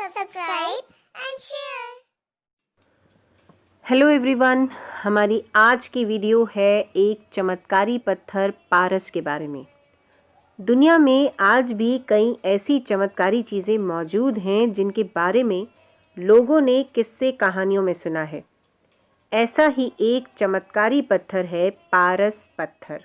subscribe and share. Hello everyone, हमारी आज की वीडियो है एक चमत्कारी पत्थर पारस के बारे में। दुनिया में आज भी कई ऐसी चमत्कारी चीज़ें मौजूद हैं जिनके बारे में लोगों ने किस्से कहानियों में सुना है। ऐसा ही एक चमत्कारी पत्थर है पारस पत्थर।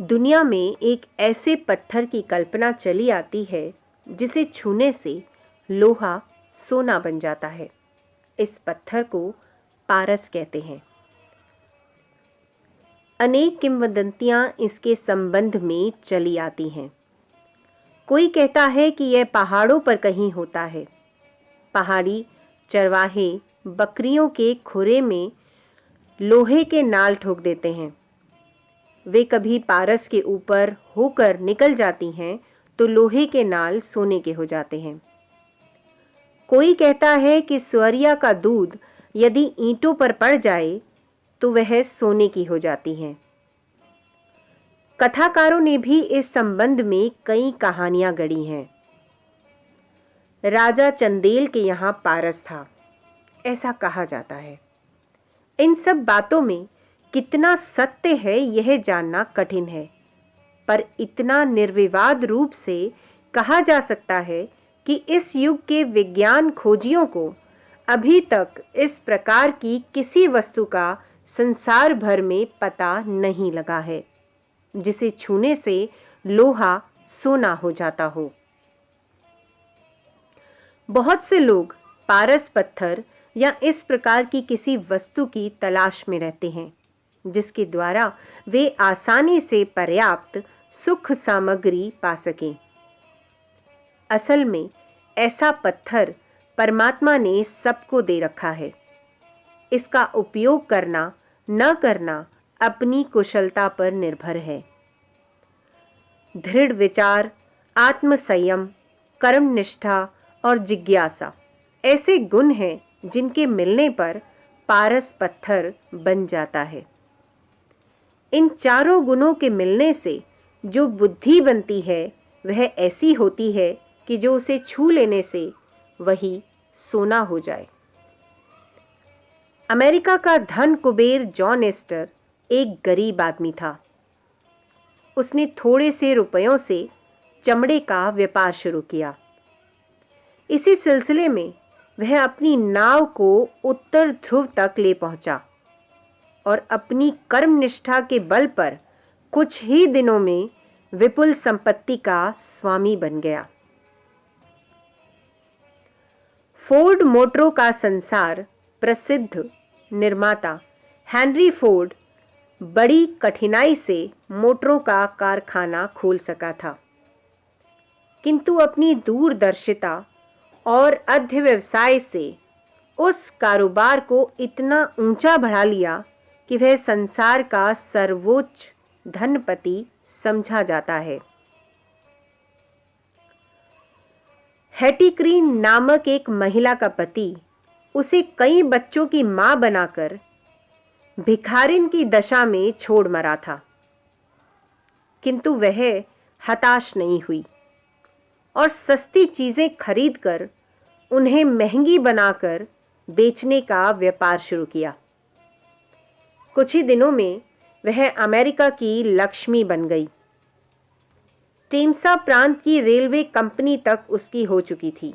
दुनिया में एक ऐसे पत्थर की कल्पना चली आती है जिसे छूने से लोहा सोना बन जाता है। इस पत्थर को पारस कहते हैं। अनेक किंवदंतियां इसके संबंध में चली आती हैं। कोई कहता है कि यह पहाड़ों पर कहीं होता है। पहाड़ी चरवाहे बकरियों के खुरे में लोहे के नाल ठोक देते हैं। वे कभी पारस के ऊपर होकर निकल जाती हैं तो लोहे के नाल सोने के हो जाते हैं। कोई कहता है कि स्वरिया का दूध यदि ईंटों पर पड़ जाए तो वह सोने की हो जाती हैं। कथाकारों ने भी इस संबंध में कई कहानियां गढ़ी हैं। राजा चंदेल के यहाँ पारस था, ऐसा कहा जाता है। इन सब बातों में कितना सत्य है यह जानना कठिन है, पर इतना निर्विवाद रूप से कहा जा सकता है कि इस युग के विज्ञान खोजियों को अभी तक इस प्रकार की किसी वस्तु का संसार भर में पता नहीं लगा है जिसे छूने से लोहा सोना हो जाता हो। बहुत से लोग पारस पत्थर या इस प्रकार की किसी वस्तु की तलाश में रहते हैं जिसके द्वारा वे आसानी से पर्याप्त सुख सामग्री पा सकें। असल में ऐसा पत्थर परमात्मा ने सबको दे रखा है। इसका उपयोग करना न करना अपनी कुशलता पर निर्भर है। दृढ़ विचार, आत्मसंयम, कर्मनिष्ठा और जिज्ञासा ऐसे गुण हैं जिनके मिलने पर पारस पत्थर बन जाता है। इन चारों गुणों के मिलने से जो बुद्धि बनती है वह ऐसी होती है कि जो उसे छू लेने से वही सोना हो जाए। अमेरिका का धन कुबेर जॉन एस्टर एक गरीब आदमी था। उसने थोड़े से रुपयों से चमड़े का व्यापार शुरू किया। इसी सिलसिले में वह अपनी नाव को उत्तर ध्रुव तक ले पहुंचा और अपनी कर्मनिष्ठा के बल पर कुछ ही दिनों में विपुल संपत्ति का स्वामी बन गया। फोर्ड मोटरों का संसार प्रसिद्ध निर्माता हेनरी फोर्ड बड़ी कठिनाई से मोटरों का कारखाना खोल सका था, किंतु अपनी दूरदर्शिता और अध्यवसाय से उस कारोबार को इतना ऊंचा बढ़ा लिया कि वह संसार का सर्वोच्च धनपति समझा जाता है। हैटी क्रीन नामक एक महिला का पति उसे कई बच्चों की मां बनाकर भिखारिन की दशा में छोड़ मरा था, किंतु वह हताश नहीं हुई और सस्ती चीजें खरीदकर उन्हें महंगी बनाकर बेचने का व्यापार शुरू किया। कुछ ही दिनों में वह अमेरिका की लक्ष्मी बन गई। टेम्सा प्रांत की रेलवे कंपनी तक उसकी हो चुकी थी।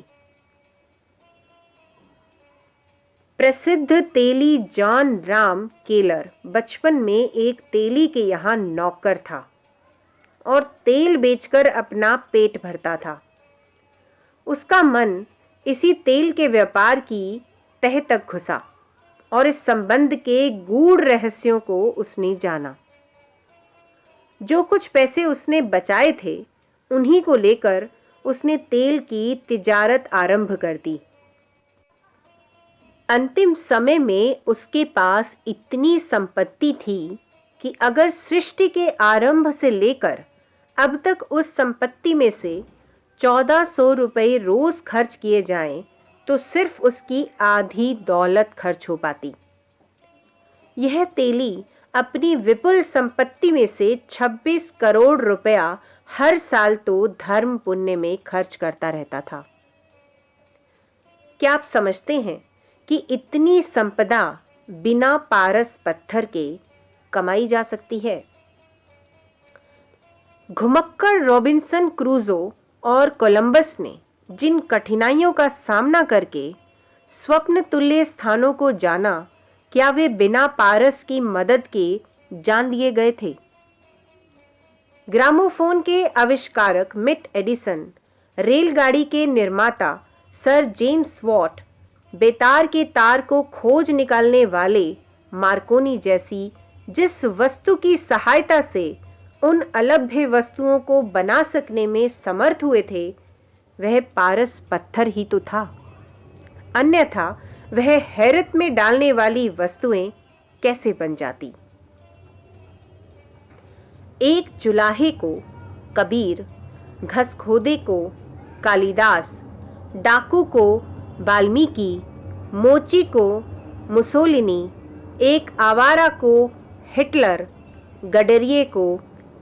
प्रसिद्ध तेली जॉन राम केलर बचपन में एक तेली के यहाँ नौकर था और तेल बेचकर अपना पेट भरता था। उसका मन इसी तेल के व्यापार की तह तक घुसा और इस संबंध के गूढ़ रहस्यों को उसने जाना। जो कुछ पैसे उसने बचाए थे उन्हीं को लेकर उसने तेल की तिजारत आरंभ कर दी। अंतिम समय में उसके पास इतनी संपत्ति थी कि अगर सृष्टि के आरंभ से लेकर अब तक उस संपत्ति में से 1400 रुपये रोज खर्च किए जाएं तो सिर्फ उसकी आधी दौलत खर्च हो पाती। यह तेली अपनी विपुल संपत्ति में से 26 करोड़ रुपया हर साल तो धर्म पुण्य में खर्च करता रहता था। क्या आप समझते हैं कि इतनी संपदा बिना पारस पत्थर के कमाई जा सकती है? घुमक्कड़ रॉबिन्सन क्रूजो और कोलंबस ने जिन कठिनाइयों का सामना करके स्वप्न तुल्य स्थानों को जाना, क्या वे बिना पारस की मदद के जान लिए गए थे? ग्रामोफोन के आविष्कारक मिट एडिसन, रेलगाड़ी के निर्माता सर जेम्स वॉट, बेतार के तार को खोज निकालने वाले मार्कोनी जैसी जिस वस्तु की सहायता से उन अलभ्य वस्तुओं को बना सकने में समर्थ हुए थे, वह पारस पत्थर ही तो था। अन्यथा वह हैरत में डालने वाली वस्तुएं कैसे बन जाती। एक जुलाहे को कबीर, घसखोदे को कालिदास, डाकू को वाल्मीकि, मोची को मुसोलिनी, एक आवारा को हिटलर, गडरिये को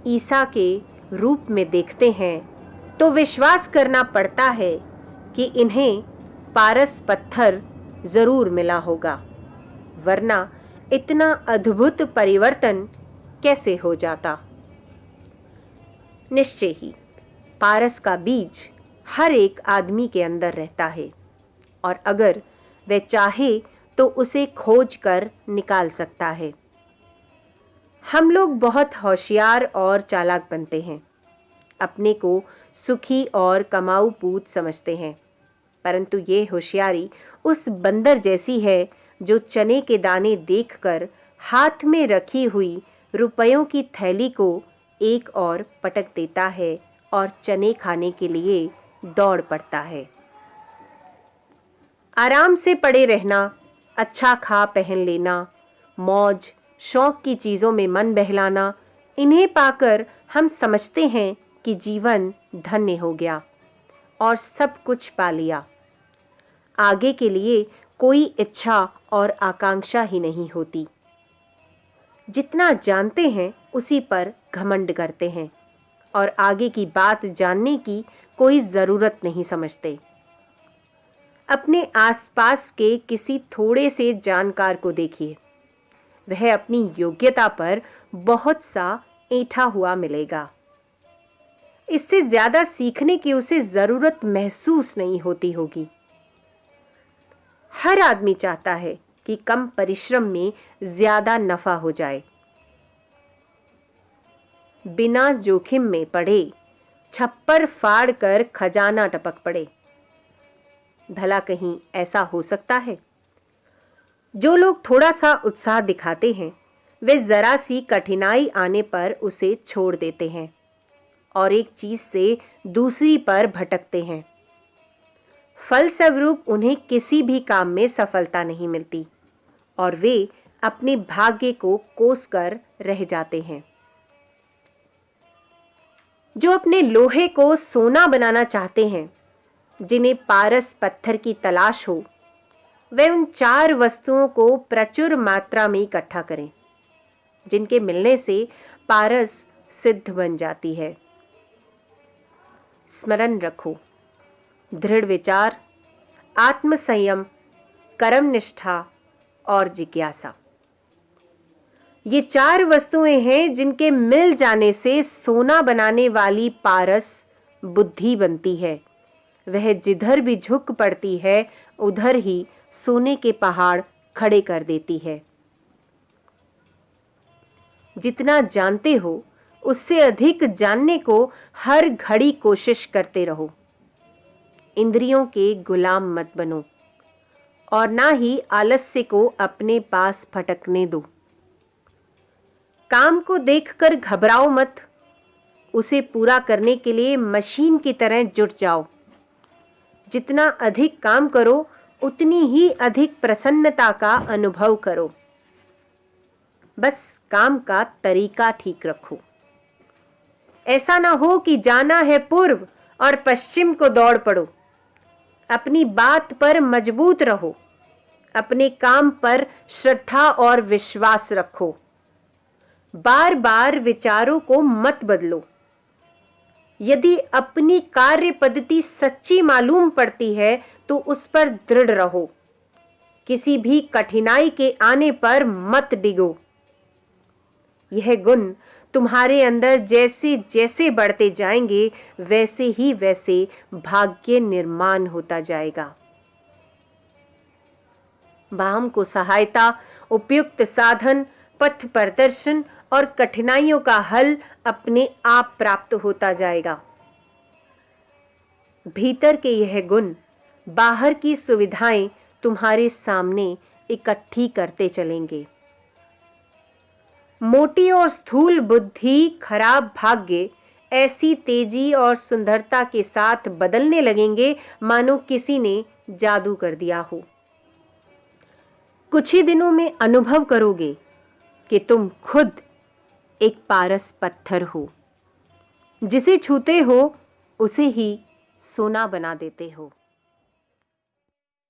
ईसा के रूप में देखते हैं तो विश्वास करना पड़ता है कि इन्हें पारस पत्थर जरूर मिला होगा, वरना इतना अद्भुत परिवर्तन कैसे हो जाता। निश्चय ही पारस का बीज हर एक आदमी के अंदर रहता है और अगर वह चाहे तो उसे खोज कर निकाल सकता है। हम लोग बहुत होशियार और चालाक बनते हैं, अपने को सुखी और कमाऊ पूत समझते हैं, परंतु ये होशियारी उस बंदर जैसी है जो चने के दाने देखकर हाथ में रखी हुई रुपयों की थैली को एक और पटक देता है और चने खाने के लिए दौड़ पड़ता है। आराम से पड़े रहना, अच्छा खा पहन लेना, मौज शौक की चीज़ों में मन बहलाना, इन्हें पाकर हम समझते हैं कि जीवन धन्य हो गया और सब कुछ पा लिया। आगे के लिए कोई इच्छा और आकांक्षा ही नहीं होती। जितना जानते हैं उसी पर घमंड करते हैं और आगे की बात जानने की कोई ज़रूरत नहीं समझते। अपने आसपास के किसी थोड़े से जानकार को देखिए, वह अपनी योग्यता पर बहुत सा ऐंठा हुआ मिलेगा। इससे ज्यादा सीखने की उसे जरूरत महसूस नहीं होती होगी। हर आदमी चाहता है कि कम परिश्रम में ज्यादा नफा हो जाए। बिना जोखिम में पड़े छप्पर फाड़ कर खजाना टपक पड़े। भला कहीं ऐसा हो सकता है? जो लोग थोड़ा सा उत्साह दिखाते हैं वे जरा सी कठिनाई आने पर उसे छोड़ देते हैं और एक चीज से दूसरी पर भटकते हैं। फलस्वरूप उन्हें किसी भी काम में सफलता नहीं मिलती और वे अपने भाग्य को कोस कर रह जाते हैं। जो अपने लोहे को सोना बनाना चाहते हैं, जिन्हें पारस पत्थर की तलाश हो, वे उन 4 वस्तुओं को प्रचुर मात्रा में इकट्ठा करें जिनके मिलने से पारस सिद्ध बन जाती है। स्मरण रखो, दृढ़ विचार, आत्म संयम, कर्म निष्ठा और जिज्ञासा, ये 4 वस्तुएं हैं जिनके मिल जाने से सोना बनाने वाली पारस बुद्धि बनती है। वह जिधर भी झुक पड़ती है उधर ही सोने के पहाड़ खड़े कर देती है। जितना जानते हो उससे अधिक जानने को हर घड़ी कोशिश करते रहो। इंद्रियों के गुलाम मत बनो और ना ही आलस्य को अपने पास फटकने दो। काम को देखकर घबराओ मत, उसे पूरा करने के लिए मशीन की तरह जुट जाओ। जितना अधिक काम करो उतनी ही अधिक प्रसन्नता का अनुभव करो। बस काम का तरीका ठीक रखो। ऐसा ना हो कि जाना है पूर्व और पश्चिम को दौड़ पड़ो। अपनी बात पर मजबूत रहो। अपने काम पर श्रद्धा और विश्वास रखो। बार बार विचारों को मत बदलो। यदि अपनी कार्य पद्धति सच्ची मालूम पड़ती है तो उस पर दृढ़ रहो। किसी भी कठिनाई के आने पर मत डिगो। यह गुण तुम्हारे अंदर जैसे जैसे बढ़ते जाएंगे, वैसे ही वैसे भाग्य निर्माण होता जाएगा। वाम को सहायता, उपयुक्त साधन, पथ प्रदर्शन और कठिनाइयों का हल अपने आप प्राप्त होता जाएगा। भीतर के यह गुण बाहर की सुविधाएं तुम्हारे सामने इकट्ठी करते चलेंगे। मोटी और स्थूल बुद्धि, खराब भाग्य ऐसी तेजी और सुंदरता के साथ बदलने लगेंगे मानो किसी ने जादू कर दिया हो। कुछ ही दिनों में अनुभव करोगे कि तुम खुद एक पारस पत्थर हो। जिसे छूते हो उसे ही सोना बना देते हो।